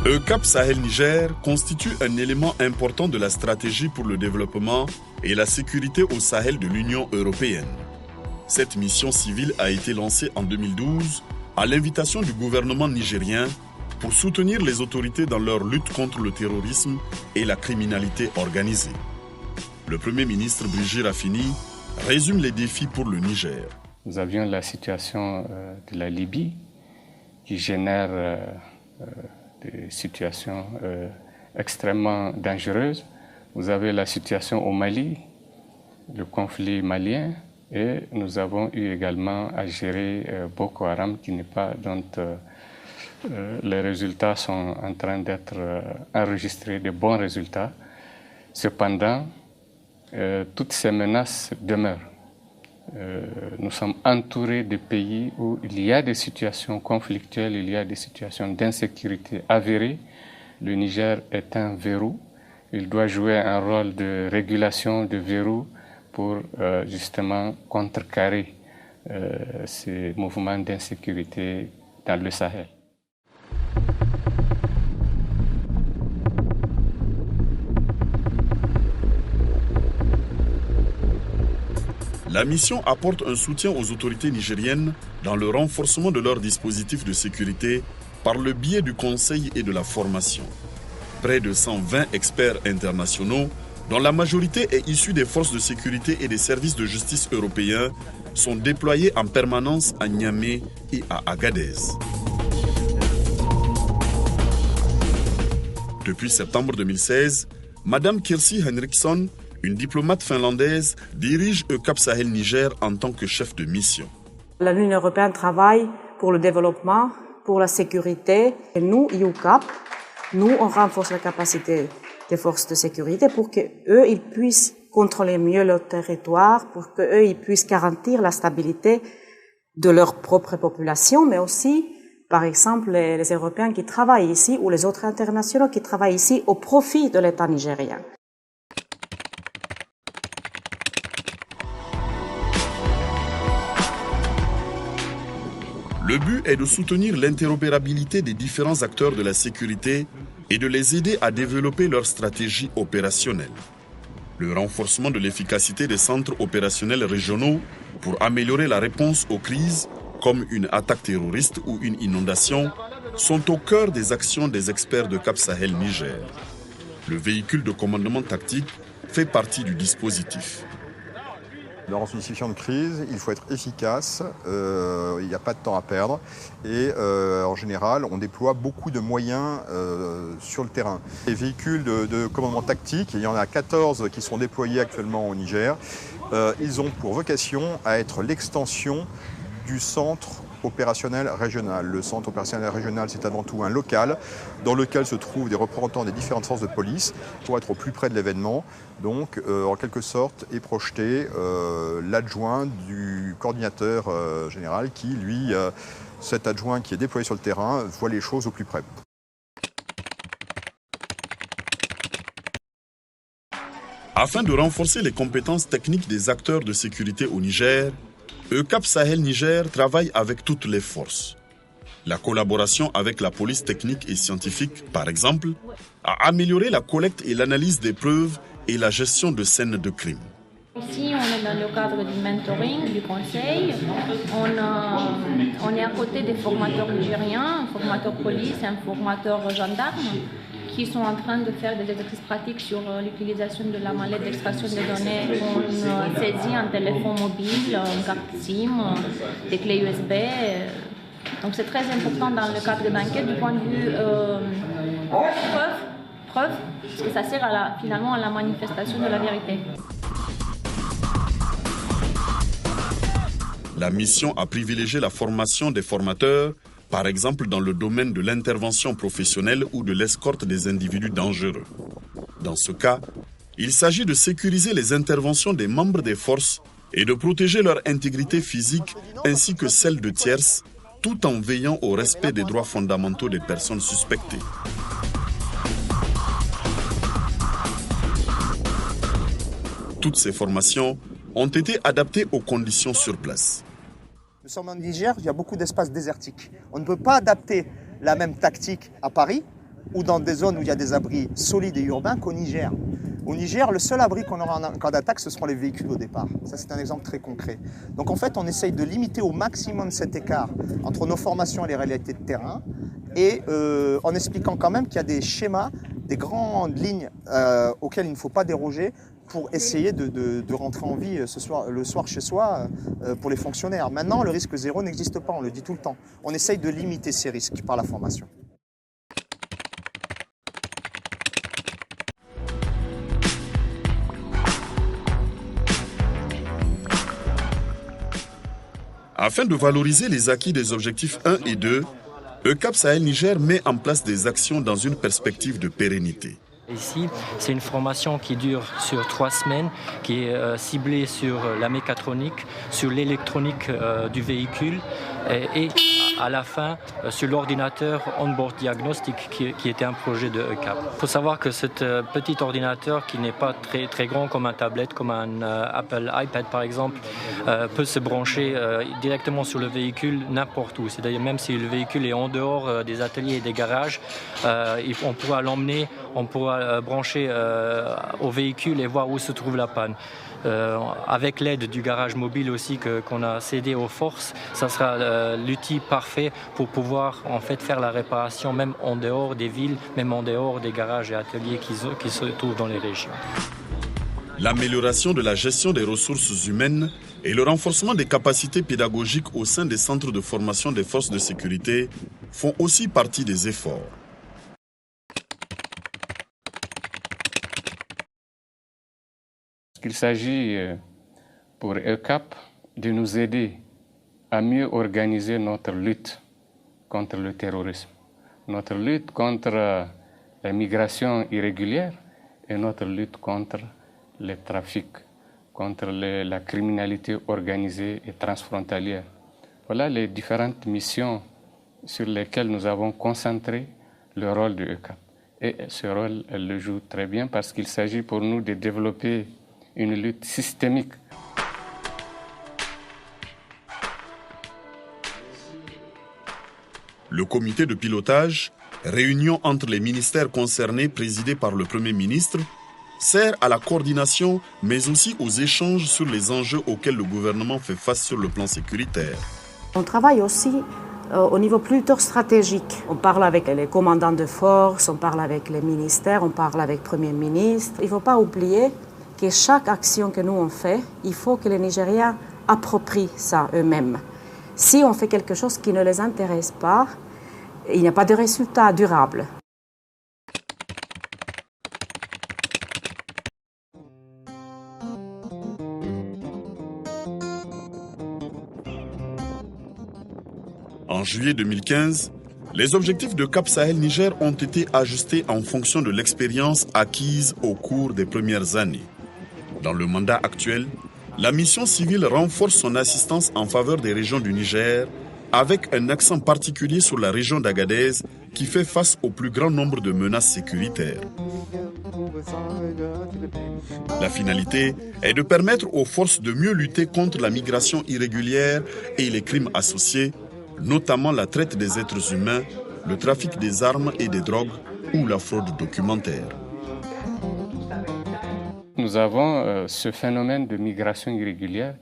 EUCAP Sahel Niger constitue un élément important de la stratégie pour le développement et la sécurité au Sahel de l'Union européenne. Cette mission civile a été lancée en 2012 à l'invitation du gouvernement nigérien pour soutenir les autorités dans leur lutte contre le terrorisme et la criminalité organisée. Le Premier ministre Brigitte Raffini résume les défis pour le Niger. Nous avions la situation de la Libye qui génère des situations extrêmement dangereuses. Vous avez la situation au Mali, le conflit malien, et nous avons eu également à gérer Boko Haram dont les résultats sont en train d'être enregistrés, de bons résultats. Cependant, toutes ces menaces demeurent. Nous sommes entourés de pays où il y a des situations conflictuelles, il y a des situations d'insécurité avérées. Le Niger est un verrou. Il doit jouer un rôle de régulation de verrou pour justement contrecarrer ces mouvements d'insécurité dans le Sahel. La mission apporte un soutien aux autorités nigériennes dans le renforcement de leurs dispositifs de sécurité par le biais du conseil et de la formation. Près de 120 experts internationaux, dont la majorité est issue des forces de sécurité et des services de justice européens, sont déployés en permanence à Niamey et à Agadez. Depuis septembre 2016, Madame Kirsi Henriksson, une diplomate finlandaise, dirige EUCAP Sahel Niger en tant que chef de mission. L'Union européenne travaille pour le développement, pour la sécurité. Et nous, EUCAP, on renforce la capacité des forces de sécurité pour qu'eux, ils puissent contrôler mieux leur territoire, pour qu'eux, ils puissent garantir la stabilité de leur propre population, mais aussi, par exemple, les Européens qui travaillent ici ou les autres internationaux qui travaillent ici au profit de l'État nigérien. Le but est de soutenir l'interopérabilité des différents acteurs de la sécurité et de les aider à développer leur stratégie opérationnelle. Le renforcement de l'efficacité des centres opérationnels régionaux pour améliorer la réponse aux crises, comme une attaque terroriste ou une inondation, sont au cœur des actions des experts de EUCAP Sahel Niger. Le véhicule de commandement tactique fait partie du dispositif. Dans une situation de crise, il faut être efficace, il n'y a pas de temps à perdre et en général, on déploie beaucoup de moyens sur le terrain. Les véhicules de commandement tactique, il y en a 14 qui sont déployés actuellement au Niger. Ils ont pour vocation à être l'extension du centre opérationnel régional. Le centre opérationnel régional, c'est avant tout un local dans lequel se trouvent des représentants des différentes forces de police pour être au plus près de l'événement. Donc, en quelque sorte, est projeté l'adjoint du coordinateur général qui, lui, cet adjoint qui est déployé sur le terrain, voit les choses au plus près. Afin de renforcer les compétences techniques des acteurs de sécurité au Niger, EUCAP Sahel Niger travaille avec toutes les forces. La collaboration avec la police technique et scientifique, par exemple, a amélioré la collecte et l'analyse des preuves et la gestion de scènes de crime. Ici, on est dans le cadre du mentoring, du conseil. On est à côté des formateurs nigériens, un formateur police et un formateur gendarme, qui sont en train de faire des exercices pratiques sur l'utilisation de la mallette d'extraction des données. On saisit un téléphone mobile, une carte SIM, des clés USB. Donc c'est très important dans le cadre de l'enquête du point de vue preuve, parce que ça sert finalement à la manifestation de la vérité. La mission a privilégié la formation des formateurs, par exemple dans le domaine de l'intervention professionnelle ou de l'escorte des individus dangereux. Dans ce cas, il s'agit de sécuriser les interventions des membres des forces et de protéger leur intégrité physique ainsi que celle de tierces, tout en veillant au respect des droits fondamentaux des personnes suspectées. Toutes ces formations ont été adaptées aux conditions sur place. Nous sommes en Niger, il y a beaucoup d'espaces désertiques. On ne peut pas adapter la même tactique à Paris ou dans des zones où il y a des abris solides et urbains qu'au Niger. Au Niger, le seul abri qu'on aura en cas d'attaque, ce seront les véhicules au départ. Ça, c'est un exemple très concret. Donc en fait, on essaye de limiter au maximum cet écart entre nos formations et les réalités de terrain, et en expliquant quand même qu'il y a des schémas, des grandes lignes auxquelles il ne faut pas déroger pour essayer de rentrer en vie le soir chez soi pour les fonctionnaires. Maintenant, le risque zéro n'existe pas, on le dit tout le temps. On essaye de limiter ces risques par la formation. Afin de valoriser les acquis des objectifs 1 et 2, EUCAP Sahel Niger met en place des actions dans une perspective de pérennité. Ici, c'est une formation qui dure sur 3 semaines, qui est ciblée sur la mécatronique, sur l'électronique du véhicule et à la fin sur l'ordinateur on-board diagnostic qui était un projet de EUCAP. Il faut savoir que ce petit ordinateur qui n'est pas très grand comme un tablette, comme un Apple iPad par exemple, peut se brancher directement sur le véhicule n'importe où. C'est-à-dire même si le véhicule est en dehors des ateliers et des garages, on pourra l'emmener, on pourra brancher au véhicule et voir où se trouve la panne. Avec l'aide du garage mobile aussi qu'on a cédé aux forces, ça sera l'outil parfait pour pouvoir en fait faire la réparation même en dehors des villes, même en dehors des garages et ateliers qui se trouvent dans les régions. L'amélioration de la gestion des ressources humaines et le renforcement des capacités pédagogiques au sein des centres de formation des forces de sécurité font aussi partie des efforts. Il s'agit pour EUCAP de nous aider à mieux organiser notre lutte contre le terrorisme, notre lutte contre la migration irrégulière et notre lutte contre le trafic, contre la criminalité organisée et transfrontalière. Voilà les différentes missions sur lesquelles nous avons concentré le rôle de EUCAP. Et ce rôle, elle le joue très bien parce qu'il s'agit pour nous de développer une lutte systémique. Le comité de pilotage, réunion entre les ministères concernés présidé par le Premier ministre, sert à la coordination mais aussi aux échanges sur les enjeux auxquels le gouvernement fait face sur le plan sécuritaire. On travaille aussi au niveau plutôt stratégique. On parle avec les commandants de force, on parle avec les ministères, on parle avec le Premier ministre. Il ne faut pas oublier que chaque action que nous on fait, il faut que les Nigériens approprient ça eux-mêmes. Si on fait quelque chose qui ne les intéresse pas, il n'y a pas de résultat durable. En juillet 2015, les objectifs de Cap Sahel Niger ont été ajustés en fonction de l'expérience acquise au cours des premières années. Dans le mandat actuel, la mission civile renforce son assistance en faveur des régions du Niger, avec un accent particulier sur la région d'Agadez qui fait face au plus grand nombre de menaces sécuritaires. La finalité est de permettre aux forces de mieux lutter contre la migration irrégulière et les crimes associés, notamment la traite des êtres humains, le trafic des armes et des drogues ou la fraude documentaire. Nous avons ce phénomène de migration irrégulière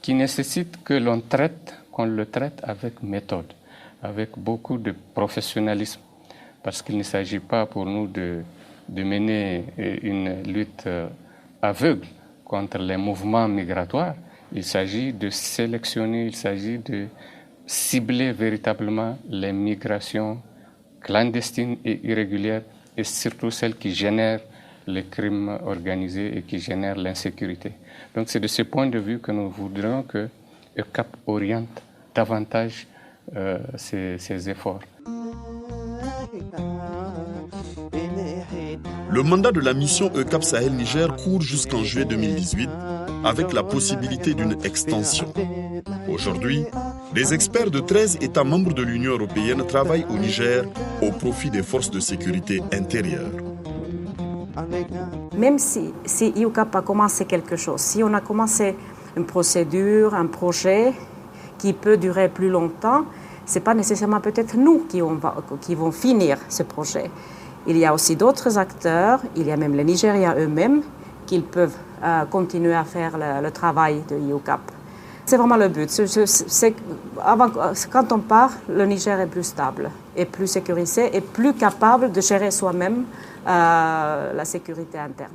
qui nécessite que qu'on le traite avec méthode, avec beaucoup de professionnalisme, parce qu'il ne s'agit pas pour nous de mener une lutte aveugle contre les mouvements migratoires. Il s'agit de sélectionner, il s'agit de cibler véritablement les migrations clandestines et irrégulières et surtout celles qui génèrent les crimes organisés et qui génèrent l'insécurité. Donc c'est de ce point de vue que nous voudrions que EUCAP oriente davantage ses efforts. Le mandat de la mission EUCAP Sahel Niger court jusqu'en juillet 2018 avec la possibilité d'une extension. Aujourd'hui, des experts de 13 États membres de l'Union européenne travaillent au Niger au profit des forces de sécurité intérieures. Même si EUCAP a commencé quelque chose, si on a commencé une procédure, un projet qui peut durer plus longtemps, ce n'est pas nécessairement peut-être nous qui vont finir ce projet. Il y a aussi d'autres acteurs, il y a même les Nigériens eux-mêmes, qui peuvent continuer à faire le travail de EUCAP. C'est vraiment le but. Quand on part, le Niger est plus stable, et plus sécurisé, et plus capable de gérer soi-même la sécurité interne.